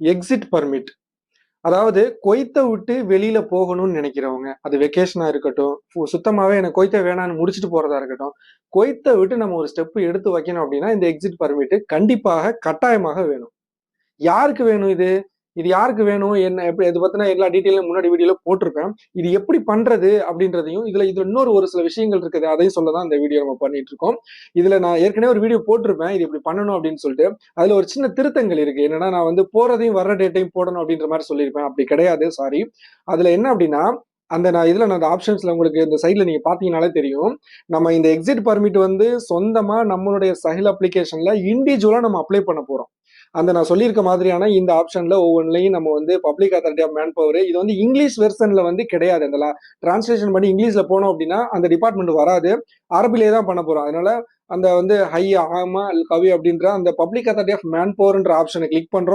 Exit permit. அதாவது குவைத்தை விட்டு வெளியில போகணும்னு நினைக்கிறவங்க, அது வெக்கேஷனா இருக்கட்டும், சுத்தமாவே எனக்கு குவைத்தை வேணான்னு முடிச்சுட்டு போறதா இருக்கட்டும், குவைத்தை விட்டு நம்ம ஒரு ஸ்டெப் எடுத்து வைக்கணும் அப்படின்னா இந்த எக்ஸிட் பர்மிட் கண்டிப்பாக கட்டாயமாக வேணும். யாருக்கு வேணும் இது? இது யாருக்கு வேணும்? என்ன எப்படி இத பத்தின எல்லா டீட்டெயிலும் முன்னாடி வீடியோல போட்டிருப்பேன். இது எப்படி பண்றது அப்படின்றதையும், இதுல இன்னொரு ஒரு சில விஷயங்கள் இருக்குது. அதையும் சொல்ல தான் இந்த வீடியோ நம்ம பண்ணிட்டு இருக்கோம். இதுல நான் ஏற்கனவே ஒரு வீடியோ போட்டிருப்பேன். இது இப்படி பண்ணணும் அப்படின்னு சொல்லிட்டு. அதுல ஒரு சின்ன திருத்தங்கள் இருக்கு. என்னன்னா நான் வந்து போறதையும் வர்ற டேட்டையும் போடணும் அப்படின்ற மாதிரி சொல்லியிருப்பேன். அப்படி கிடையாது. சாரி. அதுல என்ன அப்படின்னா, நான் அந்த ஆப்ஷன்ஸ்ல உங்களுக்கு இந்த சைட்ல நீங்க பாத்தீங்கன்னாலே தெரியும். நம்ம இந்த எக்ஸிட் பர்மிட் வந்து சொந்தமா நம்மளுடைய சஹில் அப்ளிகேஷன்ல இண்டிவிஜுவலா நம்ம அப்ளை பண்ண போறோம். நான் சொல்லியிருக்க மாதிரியான இந்த ஆப்ஷன்ல ஒவ்வொன்றிலையும் நம்ம வந்து public authority of manpower இது வந்து இங்கிலீஷ் வெர்ஷன்ல வந்து கிடையாது. அந்த டிரான்ஸ்லேஷன் பண்ணி இங்கிலீஷ்ல போனோம் அப்படின்னா அந்த டிபார்ட்மெண்ட் வராது. அரபிலே தான் பண்ண போறோம். அதனால அந்த வந்து ஹை ஆமா அல் கவி அப்படின்ற அந்த பப்ளிக் அத்தாரிட்டி ஆஃப் மேன் பவர்ன்ற ஆப்ஷனை கிளிக் பண்றோம்.